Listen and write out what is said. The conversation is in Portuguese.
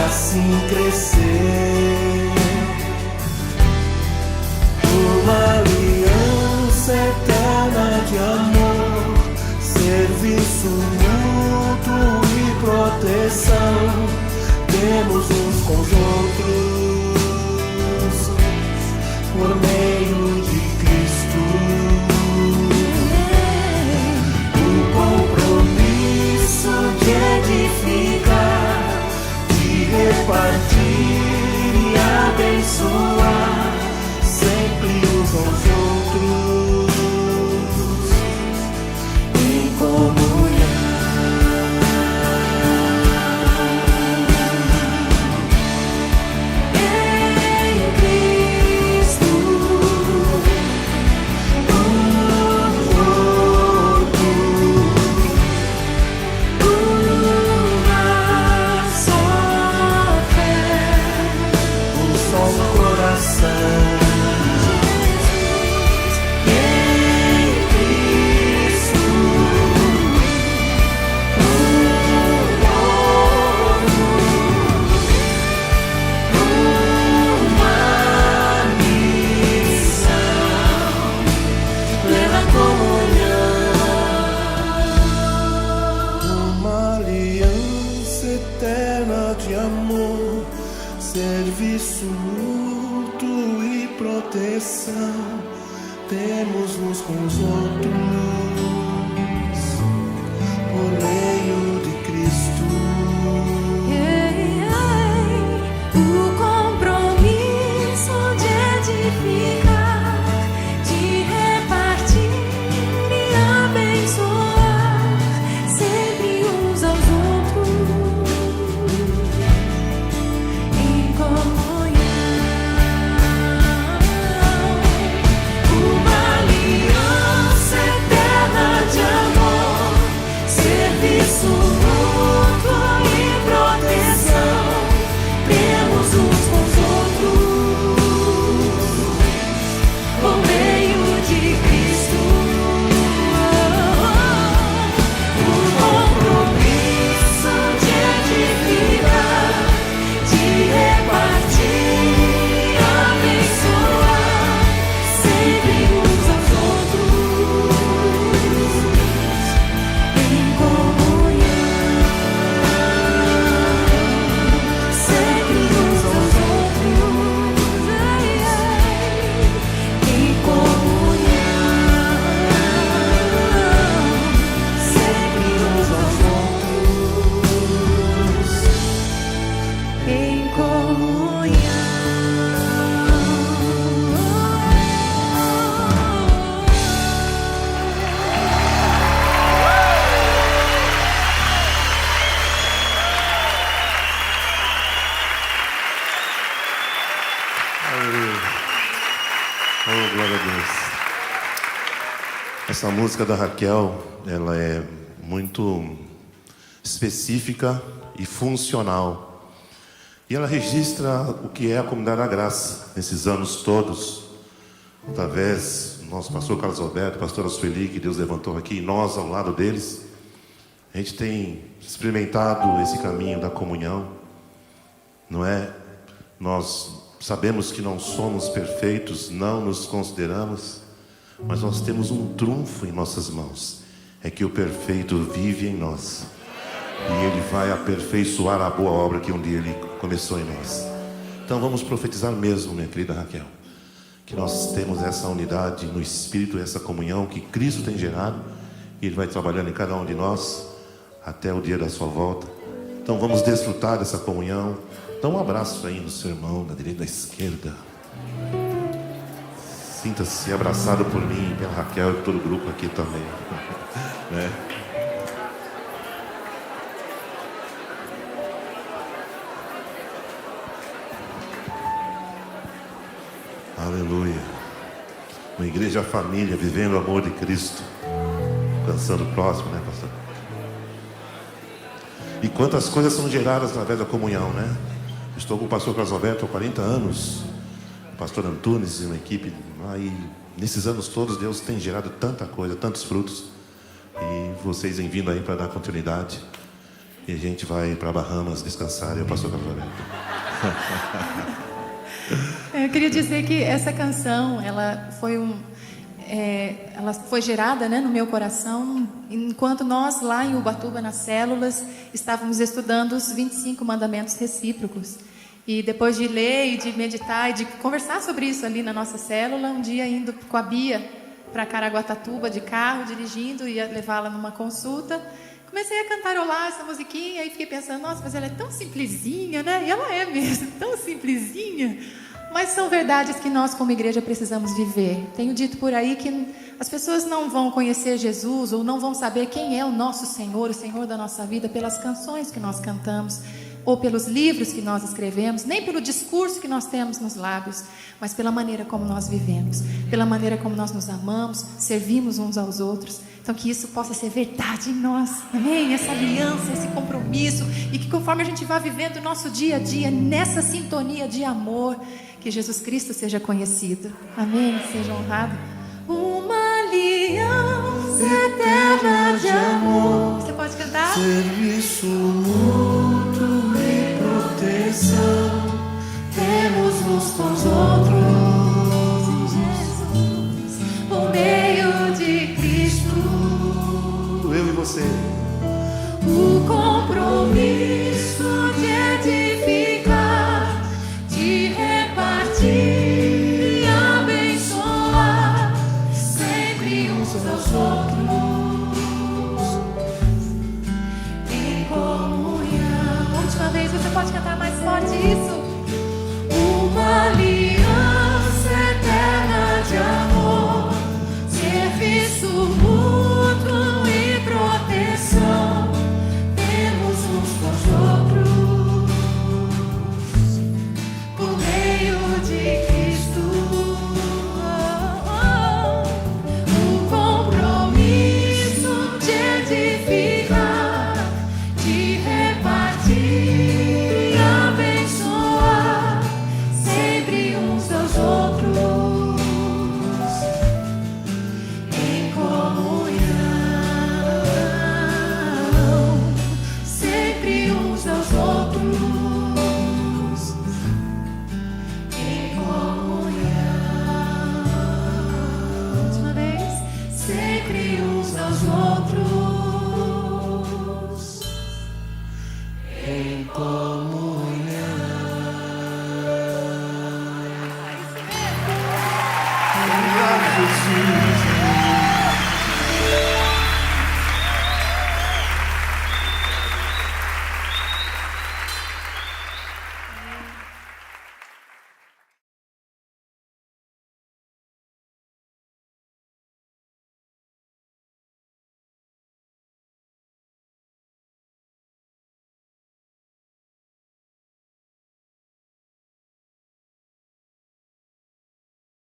assim crescer. Uma aliança eterna de amor, serviço mútuo e proteção. Temos uns com os outros por meio de Cristo. O compromisso de edificar, de repartir e abençoar sempre uns aos outros em comunhão. Serviço mútuo e proteção, temos uns com os outros por meio de Cristo. O compromisso de edificar, de repartir e abençoar sempre uns aos outros em comunhão. Uma aliança eterna de amor, serviço mútuo e proteção. Temos uns com os outros por meio de Cristo. O compromisso de edificar, de repartir e abençoar sempre uns aos outros em comunhão. Sempre uns aos outros em comunhão. Sempre uns aos outros em comunhão. Aleluia. Oh, glória a Deus. Essa música da Raquel, ela é muito específica e funcional. E ela registra o que é a Comunidade da Graça nesses anos todos, através do nosso pastor Carlos Alberto, pastora Sueli, que Deus levantou aqui, e nós ao lado deles. A gente tem experimentado esse caminho da comunhão, não é? Nós sabemos que não somos perfeitos, não nos consideramos, mas nós temos um trunfo em nossas mãos, é que o perfeito vive em nós, e Ele vai aperfeiçoar a boa obra que um dia Ele começou em nós. Então vamos profetizar mesmo, minha querida Raquel, que nós temos essa unidade no Espírito, essa comunhão que Cristo tem gerado, e Ele vai trabalhando em cada um de nós, até o dia da sua volta. Então vamos desfrutar dessa comunhão. Dá um abraço aí no seu irmão, da direita e da esquerda. Sinta-se abraçado por mim, pela Raquel e todo o grupo aqui também. Né? Aleluia. Uma igreja família, vivendo o amor de Cristo, alcançando o próximo, né, pastor? E quantas coisas são geradas através da comunhão, né? Estou com o pastor Carlos Alberto há 40 anos, o pastor Antunes e uma equipe. E nesses anos todos Deus tem gerado tanta coisa, tantos frutos. E vocês vêm vindo aí para dar continuidade. e a gente vai para Bahamas descansar. Eu passo a palavra. Eu queria dizer que essa canção, ela foi gerada, né, no meu coração, enquanto nós lá em Ubatuba, nas células, estávamos estudando os 25 mandamentos recíprocos. E depois de ler e de meditar e de conversar sobre isso ali na nossa célula, um dia indo com a Bia para Caraguatatuba de carro, dirigindo, ia levá-la numa consulta, comecei a cantarolar essa musiquinha e fiquei pensando, nossa, mas ela é tão simplesinha, né? E ela é mesmo, tão simplesinha. Mas são verdades que nós como igreja precisamos viver. Tenho dito por aí que as pessoas não vão conhecer Jesus ou não vão saber quem é o nosso Senhor, o Senhor da nossa vida, pelas canções que nós cantamos, ou pelos livros que nós escrevemos, nem pelo discurso que nós temos nos lábios, mas pela maneira como nós vivemos, pela maneira como nós nos amamos, servimos uns aos outros. Então que isso possa ser verdade em nós, amém? Essa aliança, esse compromisso, e que conforme a gente vá vivendo o nosso dia a dia, nessa sintonia de amor, que Jesus Cristo seja conhecido, amém? Seja honrado. Uma aliança eterna de amor. Você pode cantar? Serviço mútuo e proteção, temos uns com os outros. Jesus, por meio de Cristo, Eu e você. o compromisso de edificar, de repartir e abençoar, sempre uns aos outros, em comunhão. Última vez, você pode cantar mais forte isso? Uma aliança eterna de amor, serviço mútuo e proteção, temos uns com os outros, por meio de Cristo. O compromisso de edificar, de repartir e abençoar, sempre uns aos outros, em comunhão, sempre uns aos outros, em comunhão. Última vez, sempre uns aos outros, em comunhão.